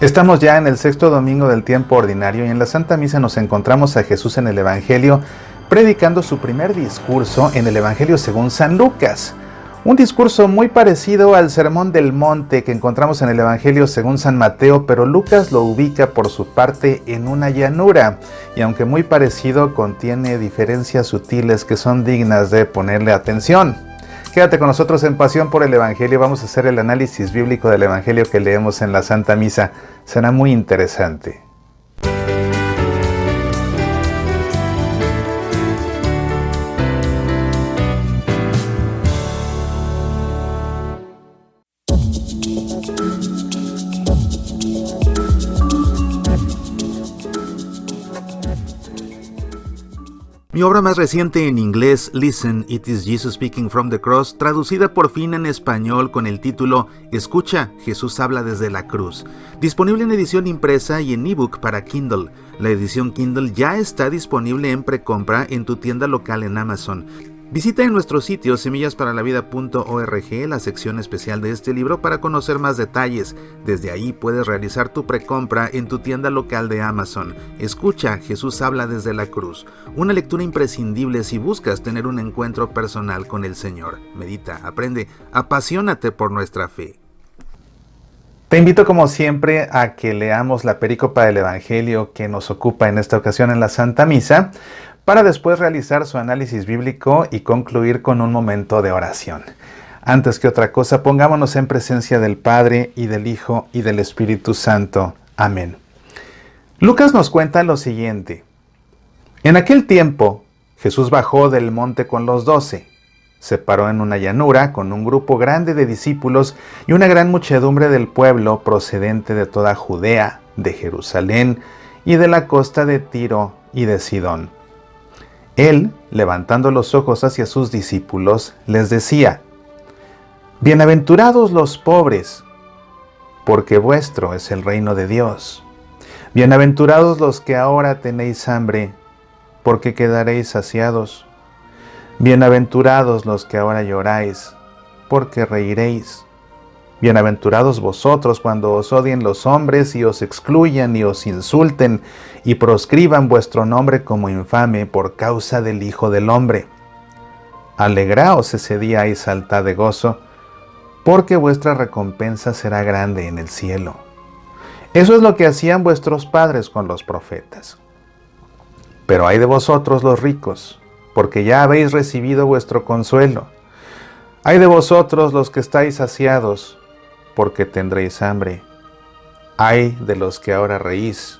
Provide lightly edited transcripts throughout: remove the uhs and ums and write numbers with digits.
Estamos ya en el sexto domingo del tiempo ordinario y en la Santa Misa nos encontramos a Jesús en el Evangelio predicando su primer discurso en el Evangelio según San Lucas. Un discurso muy parecido al Sermón del Monte que encontramos en el Evangelio según San Mateo, pero Lucas lo ubica por su parte en una llanura y aunque muy parecido contiene diferencias sutiles que son dignas de ponerle atención. Quédate con nosotros en Pasión por el Evangelio. Vamos a hacer el análisis bíblico del Evangelio que leemos en la Santa Misa. Será muy interesante. Mi obra más reciente en inglés, Listen, It is Jesus Speaking from the Cross, traducida por fin en español con el título Escucha, Jesús habla desde la cruz. Disponible en edición impresa y en ebook para Kindle. La edición Kindle ya está disponible en precompra en tu tienda local en Amazon. Visita en nuestro sitio semillasparalavida.org la sección especial de este libro para conocer más detalles. Desde ahí puedes realizar tu precompra en tu tienda local de Amazon. Escucha, Jesús habla desde la cruz. Una lectura imprescindible si buscas tener un encuentro personal con el Señor. Medita, aprende, apasionate por nuestra fe. Te invito como siempre a que leamos la perícopa del Evangelio que nos ocupa en esta ocasión en la Santa Misa, para después realizar su análisis bíblico y concluir con un momento de oración. Antes que otra cosa, pongámonos en presencia del Padre, y del Hijo, y del Espíritu Santo. Amén. Lucas nos cuenta lo siguiente. En aquel tiempo, Jesús bajó del monte con los 12. Se paró en una llanura con un grupo grande de discípulos y una gran muchedumbre del pueblo procedente de toda Judea, de Jerusalén y de la costa de Tiro y de Sidón. Él, levantando los ojos hacia sus discípulos, les decía: Bienaventurados los pobres, porque vuestro es el reino de Dios. Bienaventurados los que ahora tenéis hambre, porque quedaréis saciados. Bienaventurados los que ahora lloráis, porque reiréis. Bienaventurados vosotros cuando os odien los hombres y os excluyan y os insulten y proscriban vuestro nombre como infame por causa del Hijo del Hombre. Alegraos ese día y saltad de gozo, porque vuestra recompensa será grande en el cielo. Eso es lo que hacían vuestros padres con los profetas. Pero ay de vosotros los ricos, porque ya habéis recibido vuestro consuelo. Ay de vosotros los que estáis saciados, porque tendréis hambre. Ay de los que ahora reís,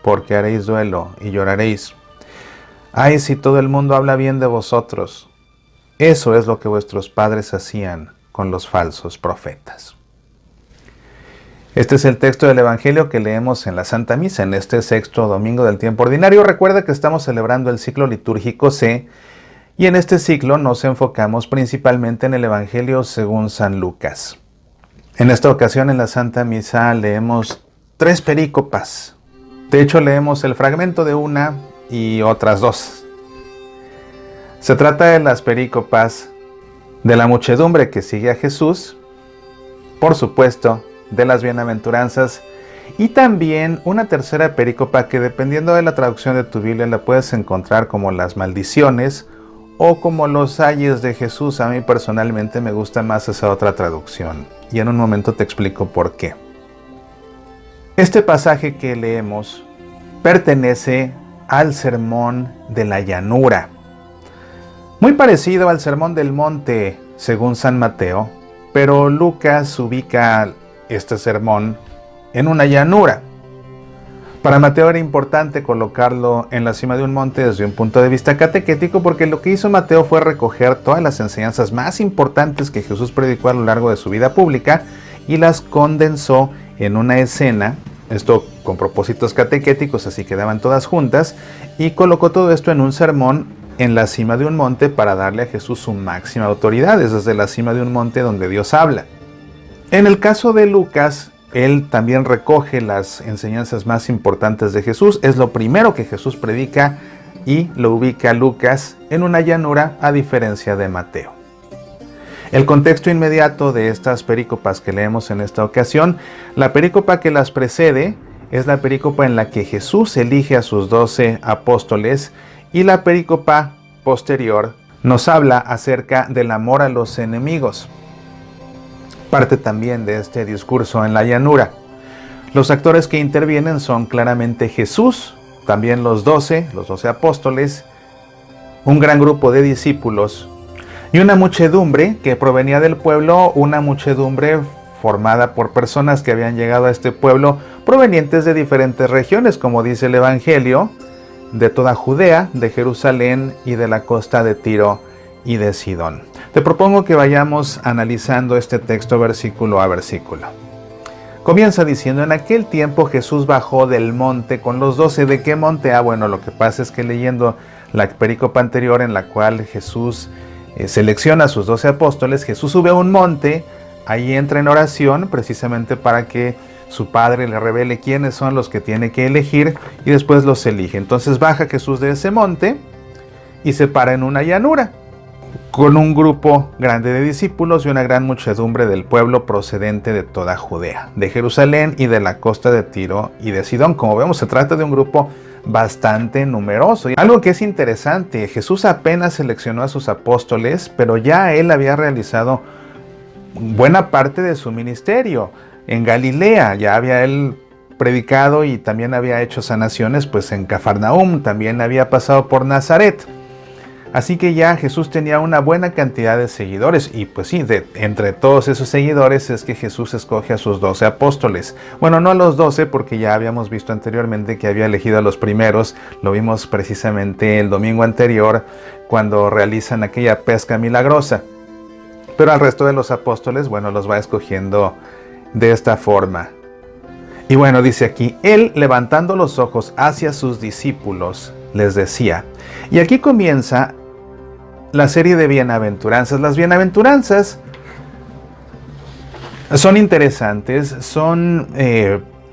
porque haréis duelo y lloraréis. Ay si todo el mundo habla bien de vosotros. Eso es lo que vuestros padres hacían con los falsos profetas. Este es el texto del Evangelio que leemos en la Santa Misa, en este sexto domingo del tiempo ordinario. Recuerda que estamos celebrando el ciclo litúrgico C, y en este ciclo nos enfocamos principalmente en el Evangelio según San Lucas. En esta ocasión en la Santa Misa leemos 3 perícopas. De hecho leemos el fragmento de una y otras 2. Se trata de las perícopas de la muchedumbre que sigue a Jesús, por supuesto, de las bienaventuranzas, y también una tercera perícopa que, dependiendo de la traducción de tu Biblia, la puedes encontrar como las maldiciones o como los ayes de Jesús. A mí personalmente me gusta más esa otra traducción, y en un momento te explico por qué. Este pasaje que leemos pertenece al Sermón de la Llanura, muy parecido al Sermón del Monte según San Mateo, pero Lucas ubica este sermón en una llanura. Para Mateo era importante colocarlo en la cima de un monte desde un punto de vista catequético, porque lo que hizo Mateo fue recoger todas las enseñanzas más importantes que Jesús predicó a lo largo de su vida pública y las condensó en una escena, esto con propósitos catequéticos, así quedaban todas juntas, y colocó todo esto en un sermón en la cima de un monte para darle a Jesús su máxima autoridad. Es desde la cima de un monte donde Dios habla. En el caso de Lucas, él también recoge las enseñanzas más importantes de Jesús. Es lo primero que Jesús predica y lo ubica Lucas en una llanura, a diferencia de Mateo. El contexto inmediato de estas perícopas que leemos en esta ocasión, la perícopa que las precede es la perícopa en la que Jesús elige a sus 12 apóstoles, y la perícopa posterior nos habla acerca del amor a los enemigos. Parte también de este discurso en la llanura. Los actores que intervienen son claramente Jesús, también los 12 apóstoles, un gran grupo de discípulos y una muchedumbre que provenía del pueblo, una muchedumbre formada por personas que habían llegado a este pueblo provenientes de diferentes regiones, como dice el Evangelio, de toda Judea, de Jerusalén y de la costa de Tiro y de Sidón. Te propongo que vayamos analizando este texto versículo a versículo. Comienza diciendo: en aquel tiempo Jesús bajó del monte con los 12. ¿De qué monte? Bueno, lo que pasa es que leyendo la perícopa anterior en la cual Jesús selecciona a sus 12 apóstoles, Jesús sube a un monte, ahí entra en oración precisamente para que su Padre le revele quiénes son los que tiene que elegir y después los elige. Entonces baja Jesús de ese monte y se para en una llanura con un grupo grande de discípulos y una gran muchedumbre del pueblo procedente de toda Judea, de Jerusalén y de la costa de Tiro y de Sidón. Como vemos, se trata de un grupo bastante numeroso. Y algo que es interesante, Jesús apenas seleccionó a sus apóstoles, pero ya él había realizado buena parte de su ministerio en Galilea. Ya había él predicado y también había hecho sanaciones pues en Cafarnaúm, también había pasado por Nazaret. Así que ya Jesús tenía una buena cantidad de seguidores y pues sí, entre todos esos seguidores es que Jesús escoge a sus 12 apóstoles. Bueno, no a los 12 porque ya habíamos visto anteriormente que había elegido a los primeros, lo vimos precisamente el domingo anterior cuando realizan aquella pesca milagrosa. Pero al resto de los apóstoles, bueno, los va escogiendo de esta forma. Y bueno, dice aquí: él, levantando los ojos hacia sus discípulos, les decía. Y aquí comienza la serie de bienaventuranzas. Las bienaventuranzas son interesantes, son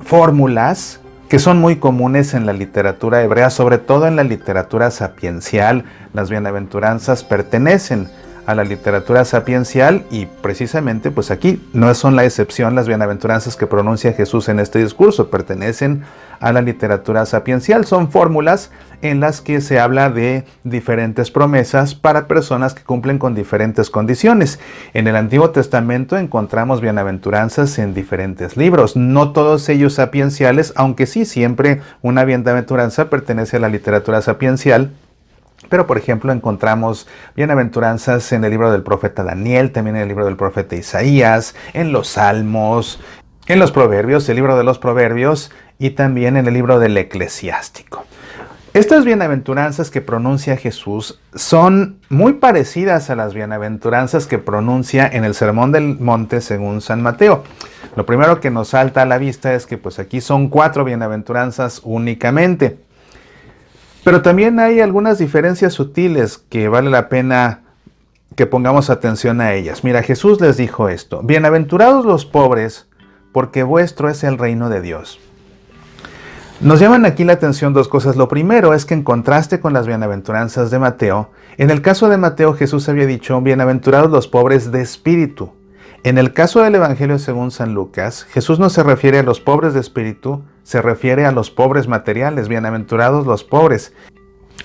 fórmulas que son muy comunes en la literatura hebrea, sobre todo en la literatura sapiencial. Las bienaventuranzas pertenecen a la literatura sapiencial y precisamente pues aquí no son la excepción. Las bienaventuranzas que pronuncia Jesús en este discurso pertenecen a la literatura sapiencial. Son fórmulas en las que se habla de diferentes promesas para personas que cumplen con diferentes condiciones. En el Antiguo Testamento encontramos bienaventuranzas en diferentes libros, no todos ellos sapienciales, aunque sí siempre una bienaventuranza pertenece a la literatura sapiencial. Pero, por ejemplo, encontramos bienaventuranzas en el libro del profeta Daniel, también en el libro del profeta Isaías, en los Salmos, en los Proverbios, el libro de los Proverbios y también en el libro del Eclesiástico. Estas bienaventuranzas que pronuncia Jesús son muy parecidas a las bienaventuranzas que pronuncia en el Sermón del Monte según San Mateo. Lo primero que nos salta a la vista es que pues aquí son 4 bienaventuranzas únicamente. Pero también hay algunas diferencias sutiles que vale la pena que pongamos atención a ellas. Mira, Jesús les dijo esto: bienaventurados los pobres, porque vuestro es el reino de Dios. Nos llaman aquí la atención 2 cosas. Lo primero es que en contraste con las bienaventuranzas de Mateo, en el caso de Mateo Jesús había dicho: bienaventurados los pobres de espíritu. En el caso del Evangelio según San Lucas, Jesús no se refiere a los pobres de espíritu, se refiere a los pobres materiales, bienaventurados los pobres.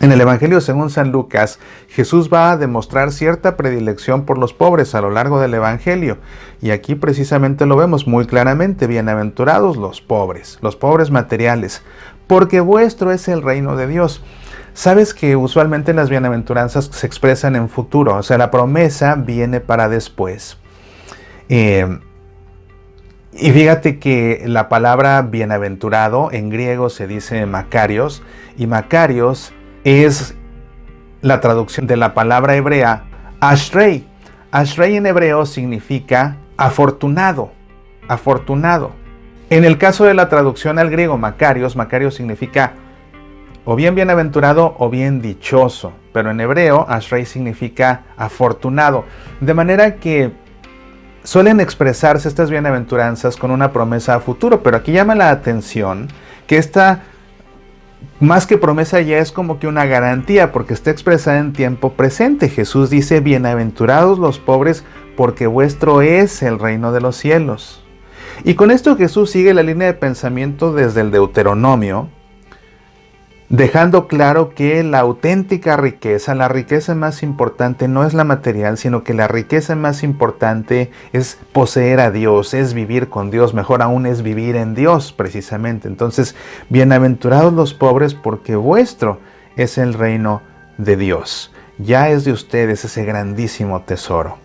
En el Evangelio según San Lucas, Jesús va a demostrar cierta predilección por los pobres a lo largo del Evangelio. Y aquí precisamente lo vemos muy claramente: bienaventurados los pobres materiales, porque vuestro es el reino de Dios. Sabes que usualmente las bienaventuranzas se expresan en futuro, o sea, la promesa viene para después. Y fíjate que la palabra bienaventurado en griego se dice makarios, y makarios es la traducción de la palabra hebrea ashrei. Ashrei en hebreo significa afortunado, afortunado. En el caso de la traducción al griego makarios, makarios significa o bien bienaventurado o bien dichoso, pero en hebreo ashrei significa afortunado, de manera que suelen expresarse estas bienaventuranzas con una promesa a futuro, pero aquí llama la atención que esta, más que promesa, ya es como que una garantía, porque está expresada en tiempo presente. Jesús dice: bienaventurados los pobres, porque vuestro es el reino de los cielos. Y con esto Jesús sigue la línea de pensamiento desde el Deuteronomio, dejando claro que la auténtica riqueza, la riqueza más importante no es la material, sino que la riqueza más importante es poseer a Dios, es vivir con Dios, mejor aún es vivir en Dios precisamente. Entonces, bienaventurados los pobres porque vuestro es el reino de Dios. Ya es de ustedes ese grandísimo tesoro.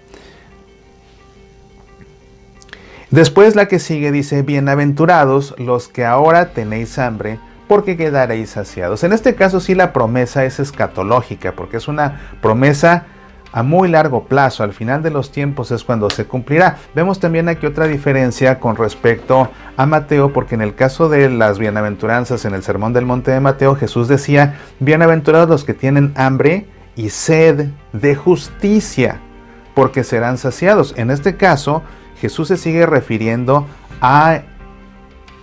Después la que sigue dice, bienaventurados los que ahora tenéis hambre, porque quedaréis saciados. En este caso sí la promesa es escatológica, porque es una promesa a muy largo plazo. Al final de los tiempos es cuando se cumplirá. Vemos también aquí otra diferencia con respecto a Mateo, porque en el caso de las bienaventuranzas en el Sermón del Monte de Mateo, Jesús decía, bienaventurados los que tienen hambre y sed de justicia, porque serán saciados. En este caso, Jesús se sigue refiriendo al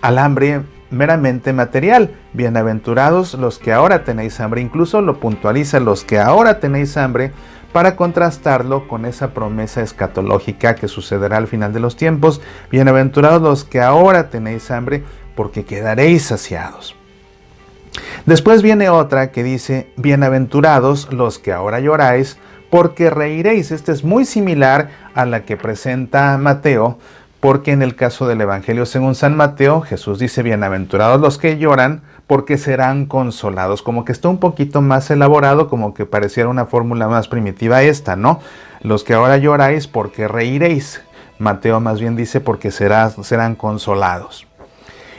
hambre meramente material. Bienaventurados los que ahora tenéis hambre. Incluso lo puntualiza, los que ahora tenéis hambre, para contrastarlo con esa promesa escatológica que sucederá al final de los tiempos. Bienaventurados los que ahora tenéis hambre, porque quedaréis saciados. Después viene otra que dice, bienaventurados los que ahora lloráis, porque reiréis. Esta es muy similar a la que presenta Mateo, porque en el caso del Evangelio según San Mateo, Jesús dice, bienaventurados los que lloran, porque serán consolados. Como que está un poquito más elaborado, como que pareciera una fórmula más primitiva esta, ¿no? Los que ahora lloráis, porque reiréis. Mateo más bien dice, porque serán consolados.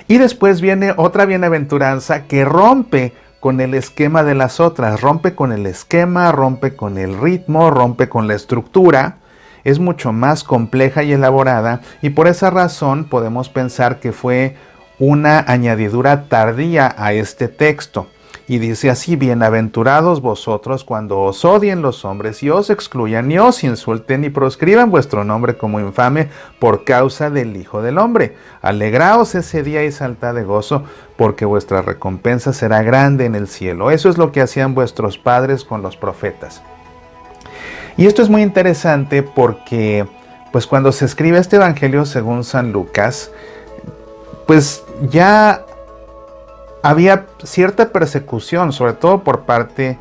Y después viene otra bienaventuranza que rompe con el esquema de las otras. Rompe con el esquema, rompe con el ritmo, rompe con la estructura. Es mucho más compleja y elaborada, y por esa razón podemos pensar que fue una añadidura tardía a este texto. Y dice así, bienaventurados vosotros cuando os odien los hombres y os excluyan y os insulten y proscriban vuestro nombre como infame por causa del Hijo del Hombre. Alegraos ese día y saltad de gozo, porque vuestra recompensa será grande en el cielo. Eso es lo que hacían vuestros padres con los profetas. Y esto es muy interesante porque, pues cuando se escribe este Evangelio según San Lucas, pues ya había cierta persecución, sobre todo por parte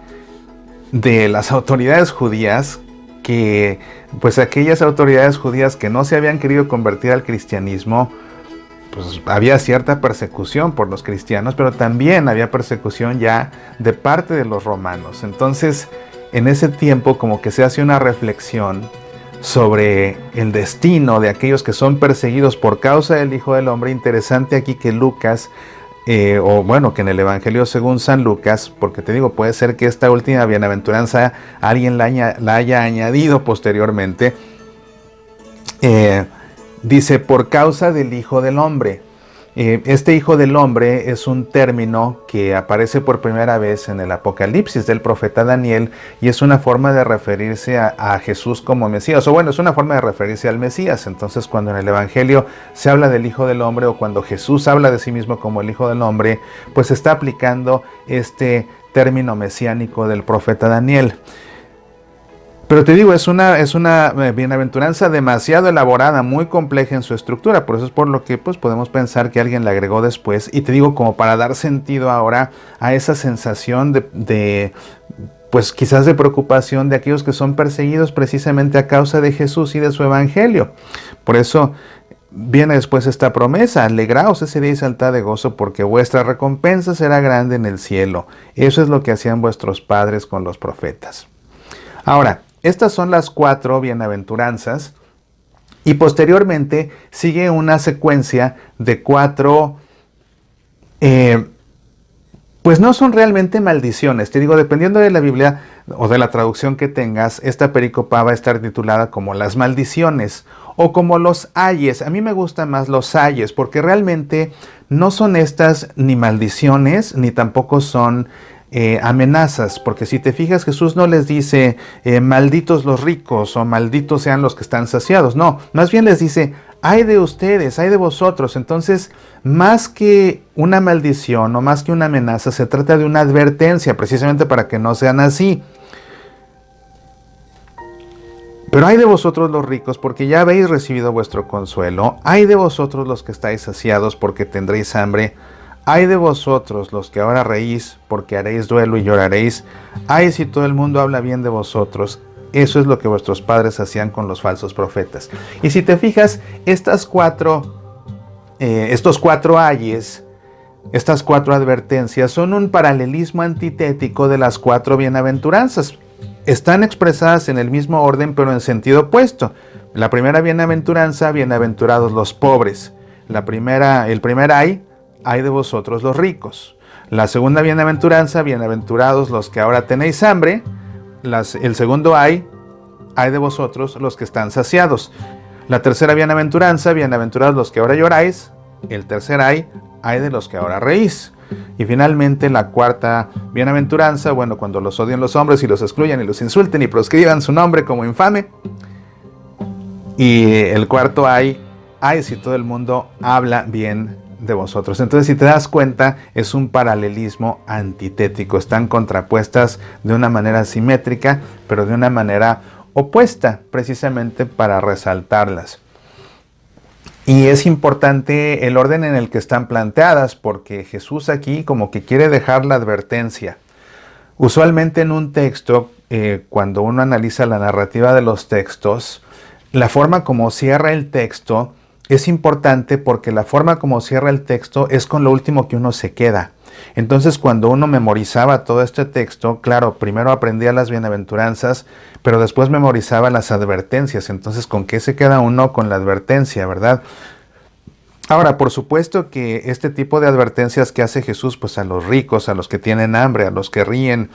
de las autoridades judías, que pues aquellas autoridades judías que no se habían querido convertir al cristianismo, pues había cierta persecución por los cristianos, pero también había persecución ya de parte de los romanos. Entonces, en ese tiempo como que se hace una reflexión sobre el destino de aquellos que son perseguidos por causa del Hijo del Hombre. Interesante aquí que Lucas, que en el Evangelio según San Lucas, porque te digo, puede ser que esta última bienaventuranza alguien la haya añadido posteriormente, dice, por causa del Hijo del Hombre. Este Hijo del Hombre es un término que aparece por primera vez en el Apocalipsis del profeta Daniel, y es una forma de referirse a Jesús como Mesías, es una forma de referirse al Mesías. Entonces, cuando en el Evangelio se habla del Hijo del Hombre, o cuando Jesús habla de sí mismo como el Hijo del Hombre, pues está aplicando este término mesiánico del profeta Daniel. Pero te digo, es una bienaventuranza demasiado elaborada, muy compleja en su estructura. Por eso es por lo que pues, podemos pensar que alguien la agregó después. Y te digo, como para dar sentido ahora a esa sensación pues quizás de preocupación de aquellos que son perseguidos precisamente a causa de Jesús y de su evangelio. Por eso viene después esta promesa: alegraos ese día y saltad de gozo, porque vuestra recompensa será grande en el cielo. Eso es lo que hacían vuestros padres con los profetas. Ahora, estas son las 4 bienaventuranzas, y posteriormente sigue una secuencia de 4, pues no son realmente maldiciones. Te digo, dependiendo de la Biblia o de la traducción que tengas, esta pericopa va a estar titulada como las maldiciones o como los ayes. A mí me gustan más los ayes, porque realmente no son estas ni maldiciones, ni tampoco son amenazas, porque si te fijas, Jesús no les dice malditos los ricos o malditos sean los que están saciados. No, más bien les dice, ay de ustedes, ay de vosotros. Entonces, más que una maldición o más que una amenaza, se trata de una advertencia, precisamente para que no sean así. Pero ay de vosotros los ricos, porque ya habéis recibido vuestro consuelo. Ay de vosotros los que estáis saciados, porque tendréis hambre. Ay de vosotros los que ahora reís, porque haréis duelo y lloraréis. Ay si todo el mundo habla bien de vosotros. Eso es lo que vuestros padres hacían con los falsos profetas. Y si te fijas, estos cuatro ayes, estas cuatro advertencias son un paralelismo antitético de las cuatro bienaventuranzas. Están expresadas en el mismo orden, pero en sentido opuesto. La primera bienaventuranza, bienaventurados los pobres. El primer ay de vosotros los ricos. La segunda bienaventuranza, bienaventurados los que ahora tenéis hambre. El segundo ay de vosotros los que están saciados. La tercera bienaventuranza, bienaventurados los que ahora lloráis. El tercer ay de los que ahora reís. Y finalmente la cuarta bienaventuranza, bueno, cuando los odien los hombres y los excluyan y los insulten y proscriban su nombre como infame. Y el cuarto ay si todo el mundo habla bien de vosotros. Entonces, si te das cuenta, es un paralelismo antitético. Están contrapuestas de una manera simétrica, pero de una manera opuesta, precisamente para resaltarlas. Y es importante el orden en el que están planteadas, porque Jesús aquí como que quiere dejar la advertencia. Usualmente en un texto, cuando uno analiza la narrativa de los textos, la forma como cierra el texto es importante, porque la forma como cierra el texto es con lo último que uno se queda. Entonces, cuando uno memorizaba todo este texto, claro, primero aprendía las bienaventuranzas, pero después memorizaba las advertencias. Entonces, ¿con qué se queda uno? Con la advertencia, ¿verdad? Ahora, por supuesto que este tipo de advertencias que hace Jesús, pues a los ricos, a los que tienen hambre, a los que ríen,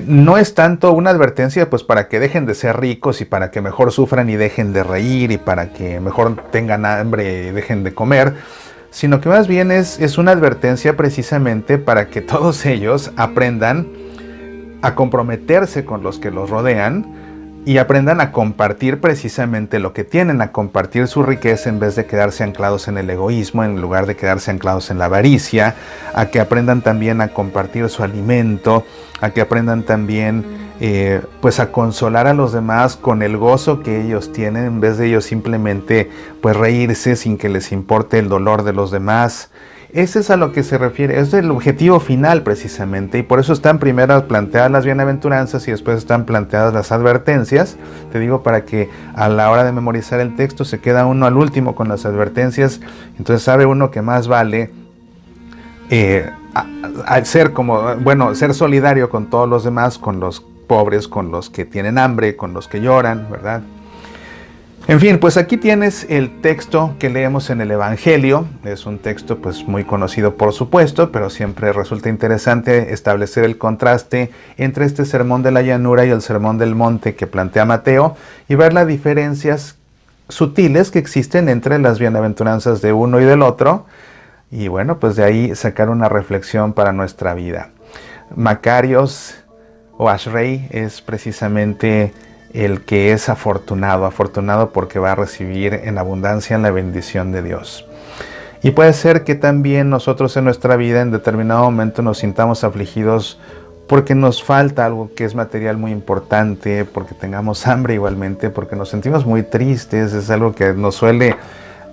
no es tanto una advertencia pues para que dejen de ser ricos y para que mejor sufran y dejen de reír y para que mejor tengan hambre y dejen de comer, sino que más bien es una advertencia precisamente para que todos ellos aprendan a comprometerse con los que los rodean y aprendan a compartir precisamente lo que tienen, a compartir su riqueza en vez de quedarse anclados en el egoísmo, en lugar de quedarse anclados en la avaricia, a que aprendan también a compartir su alimento, a que aprendan también pues a consolar a los demás con el gozo que ellos tienen, en vez de ellos simplemente pues reírse sin que les importe el dolor de los demás. Ese es a lo que se refiere, es el objetivo final precisamente, y por eso están primero planteadas las bienaventuranzas y después están planteadas las advertencias. Te digo, para que a la hora de memorizar el texto se queda uno al último con las advertencias, entonces sabe uno que más vale ser solidario con todos los demás, con los pobres, con los que tienen hambre, con los que lloran, ¿verdad? En fin, pues aquí tienes el texto que leemos en el Evangelio. Es un texto pues muy conocido, por supuesto, pero siempre resulta interesante establecer el contraste entre este sermón de la llanura y el sermón del monte que plantea Mateo y ver las diferencias sutiles que existen entre las bienaventuranzas de uno y del otro. Y bueno, pues de ahí sacar una reflexión para nuestra vida. Macarios o Ashrei es precisamente el que es afortunado porque va a recibir en abundancia la bendición de Dios. Y puede ser que también nosotros en nuestra vida en determinado momento nos sintamos afligidos porque nos falta algo que es material muy importante, porque tengamos hambre igualmente, porque nos sentimos muy tristes. Es algo que nos suele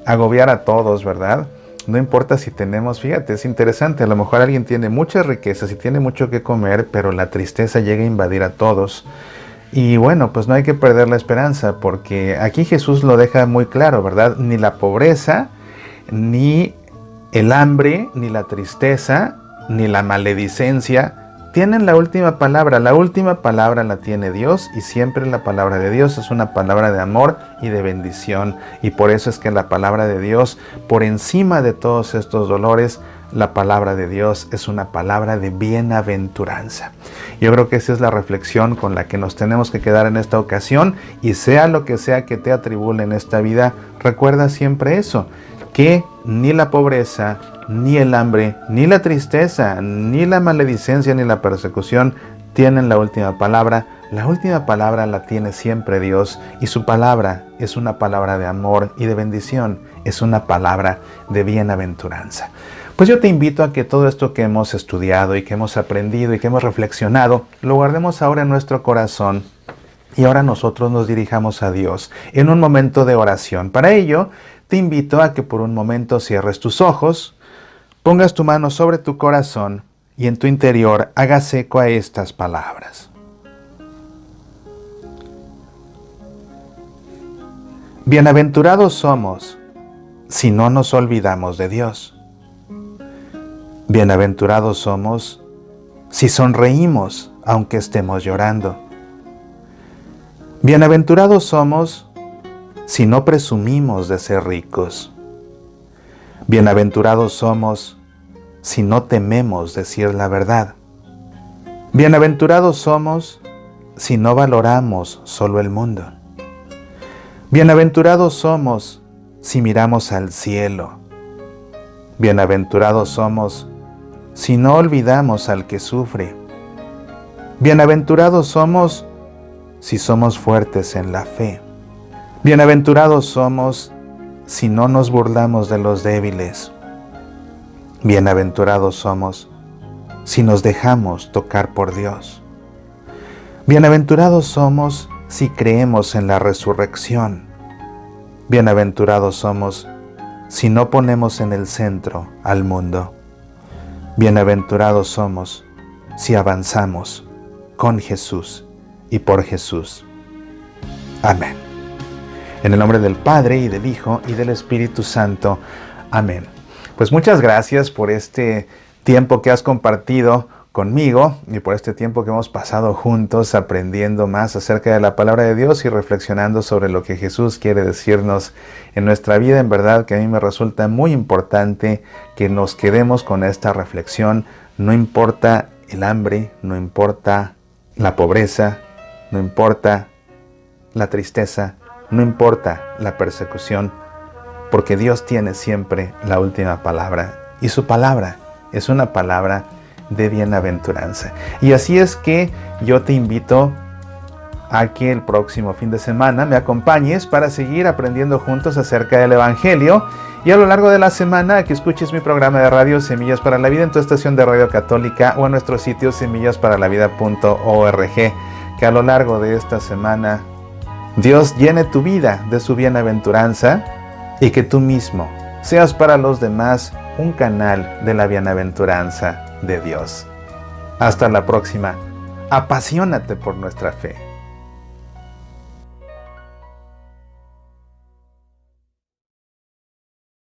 agobiar a todos, ¿verdad? No importa si tenemos, fíjate, es interesante, a lo mejor alguien tiene muchas riquezas y tiene mucho que comer, pero la tristeza llega a invadir a todos. Y bueno, pues no hay que perder la esperanza, porque aquí Jesús lo deja muy claro, ¿verdad? Ni la pobreza, ni el hambre, ni la tristeza, ni la maledicencia tienen la última palabra. La última palabra la tiene Dios, y siempre la palabra de Dios es una palabra de amor y de bendición. Y por eso es que la palabra de Dios, por encima de todos estos dolores, la palabra de Dios es una palabra de bienaventuranza. Yo creo que esa es la reflexión con la que nos tenemos que quedar en esta ocasión, y sea lo que sea que te atribule en esta vida, recuerda siempre eso, que ni la pobreza, ni el hambre, ni la tristeza, ni la maledicencia, ni la persecución tienen la última palabra. La última palabra la tiene siempre Dios, y su palabra es una palabra de amor y de bendición, es una palabra de bienaventuranza. Pues yo te invito a que todo esto que hemos estudiado y que hemos aprendido y que hemos reflexionado, lo guardemos ahora en nuestro corazón Y ahora nosotros nos dirijamos a Dios en un momento de oración. Para ello, te invito a que por un momento cierres tus ojos, pongas tu mano sobre tu corazón y en tu interior hagas eco a estas palabras. Bienaventurados somos si no nos olvidamos de Dios. Bienaventurados somos si sonreímos aunque estemos llorando. Bienaventurados somos si no presumimos de ser ricos. Bienaventurados somos si no tememos decir la verdad. Bienaventurados somos si no valoramos solo el mundo. Bienaventurados somos si miramos al cielo. Bienaventurados somos si no olvidamos al que sufre. Bienaventurados somos si somos fuertes en la fe. Bienaventurados somos si no nos burlamos de los débiles. Bienaventurados somos si nos dejamos tocar por Dios. Bienaventurados somos si creemos en la resurrección. Bienaventurados somos si no ponemos en el centro al mundo. Bienaventurados somos si avanzamos con Jesús y por Jesús. Amén. En el nombre del Padre, y del Hijo, y del Espíritu Santo. Amén. Pues muchas gracias por este tiempo que has compartido conmigo y por este tiempo que hemos pasado juntos aprendiendo más acerca de la palabra de Dios y reflexionando sobre lo que Jesús quiere decirnos en nuestra vida. En verdad que a mí me resulta muy importante que nos quedemos con esta reflexión. No importa el hambre, no importa la pobreza, no importa la tristeza, no importa la persecución, porque Dios tiene siempre la última palabra y su palabra es una palabra de bienaventuranza. Y así es que yo te invito a que el próximo fin de semana me acompañes para seguir aprendiendo juntos acerca del Evangelio, y a lo largo de la semana a que escuches mi programa de radio Semillas para la Vida en tu estación de radio católica o en nuestro sitio semillasparalavida.org. Que a lo largo de esta semana Dios llene tu vida de su bienaventuranza y que tú mismo seas para los demás un canal de la bienaventuranza de Dios. Hasta la próxima. Apasionate por nuestra fe.